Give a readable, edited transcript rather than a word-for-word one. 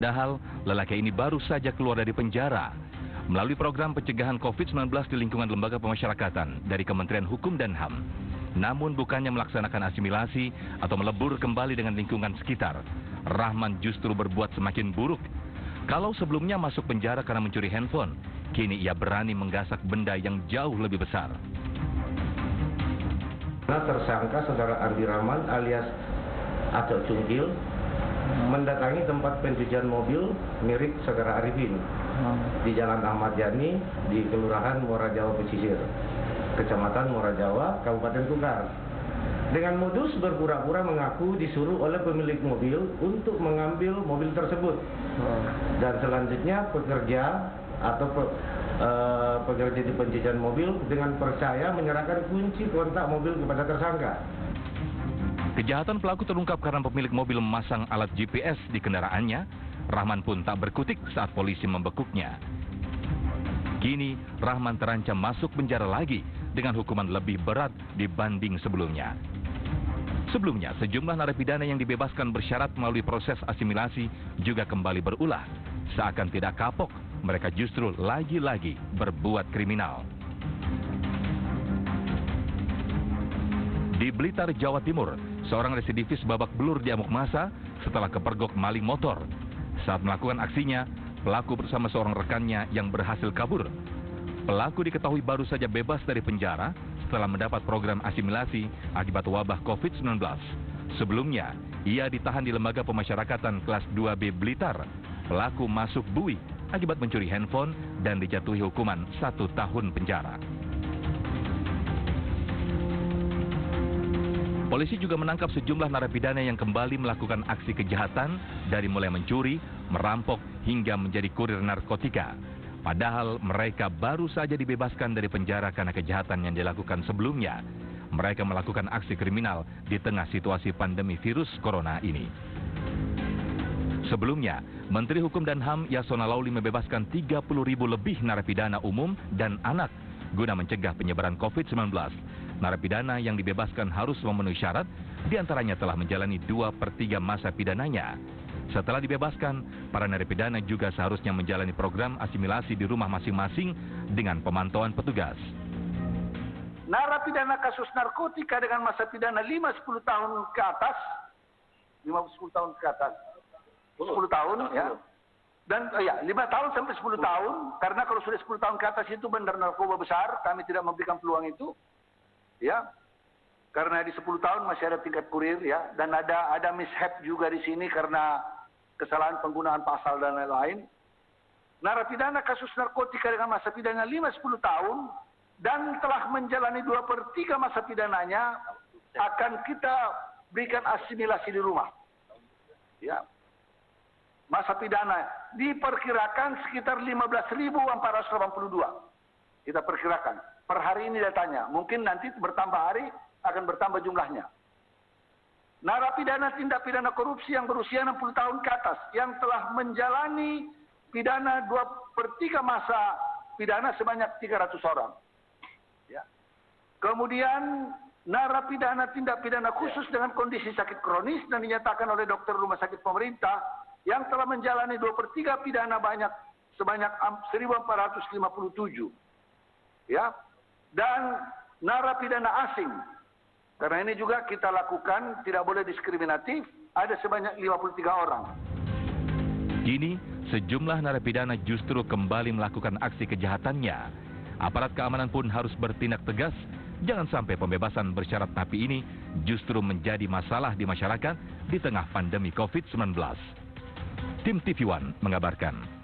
Padahal, lelaki ini baru saja keluar dari penjara. Melalui program pencegahan COVID-19 di lingkungan lembaga pemasyarakatan dari Kementerian Hukum dan HAM. Namun bukannya melaksanakan asimilasi atau melebur kembali dengan lingkungan sekitar, Rahman justru berbuat semakin buruk. Kalau sebelumnya masuk penjara karena mencuri handphone, kini ia berani menggasak benda yang jauh lebih besar. Tersangka saudara Andi Rahman alias Acok Cungkil mendatangi tempat pencucian mobil milik saudara Arifin di Jalan Ahmad Yani di Kelurahan Muara Jawa Pesisir, Kecamatan Muara Jawa, Kabupaten Kukar. Dengan modus berpura-pura mengaku disuruh oleh pemilik mobil untuk mengambil mobil tersebut. Dan selanjutnya pekerja atau pekerja di pencucian mobil dengan percaya menyerahkan kunci kontak mobil kepada tersangka. Kejahatan pelaku terungkap karena pemilik mobil memasang alat GPS di kendaraannya. Rahman pun tak berkutik saat polisi membekuknya. Kini, Rahman terancam masuk penjara lagi dengan hukuman lebih berat dibanding sebelumnya. Sebelumnya, sejumlah narapidana yang dibebaskan bersyarat melalui proses asimilasi juga kembali berulah. Seakan tidak kapok, mereka justru lagi-lagi berbuat kriminal. Di Blitar, Jawa Timur, seorang residivis babak belur di amuk massa setelah kepergok maling motor. Saat melakukan aksinya, pelaku bersama seorang rekannya yang berhasil kabur. Pelaku diketahui baru saja bebas dari penjara setelah mendapat program asimilasi akibat wabah COVID-19. Sebelumnya, ia ditahan di Lembaga Pemasyarakatan kelas 2B Blitar. Pelaku masuk bui akibat mencuri handphone dan dijatuhi hukuman 1 tahun penjara. Polisi juga menangkap sejumlah narapidana yang kembali melakukan aksi kejahatan dari mulai mencuri, merampok, hingga menjadi kurir narkotika. Padahal mereka baru saja dibebaskan dari penjara karena kejahatan yang dilakukan sebelumnya. Mereka melakukan aksi kriminal di tengah situasi pandemi virus corona ini. Sebelumnya, Menteri Hukum dan HAM Yasona Lauli membebaskan 30.000 lebih narapidana umum dan anak guna mencegah penyebaran COVID-19. Narapidana yang dibebaskan harus memenuhi syarat, diantaranya telah menjalani 2/3 masa pidananya. Setelah dibebaskan, para narapidana juga seharusnya menjalani program asimilasi di rumah masing-masing dengan pemantauan petugas. Narapidana kasus narkotika dengan masa pidana 5-10 tahun ke atas, 5-10 tahun ke atas, 10 tahun ya, dan 5 tahun sampai 10 tahun, karena kalau sudah 10 tahun ke atas itu benar narkoba besar, kami tidak memberikan peluang itu, ya, karena di 10 tahun masih ada tingkat kurir ya, dan ada mishap juga di sini karena kesalahan penggunaan pasal dan lain-lain. Narapidana kasus narkotika dengan masa pidana 5-10 tahun dan telah menjalani 2/3 masa pidananya akan kita berikan asimilasi di rumah. Ya. Masa pidana diperkirakan sekitar 15.482. Kita perkirakan. Per hari ini datanya. Mungkin nanti bertambah hari akan bertambah jumlahnya. Narapidana tindak pidana korupsi yang berusia 60 tahun ke atas yang telah menjalani pidana 2/3 masa pidana sebanyak 300 orang. Ya. Kemudian narapidana tindak pidana khusus dengan kondisi sakit kronis dan dinyatakan oleh dokter rumah sakit pemerintah yang telah menjalani 2/3 pidana sebanyak 1.457. Ya. Dan narapidana asing. Karena ini juga kita lakukan, tidak boleh diskriminatif, ada sebanyak 53 orang. Kini, sejumlah narapidana justru kembali melakukan aksi kejahatannya. Aparat keamanan pun harus bertindak tegas, jangan sampai pembebasan bersyarat napi ini justru menjadi masalah di masyarakat di tengah pandemi COVID-19. Tim TV One mengabarkan.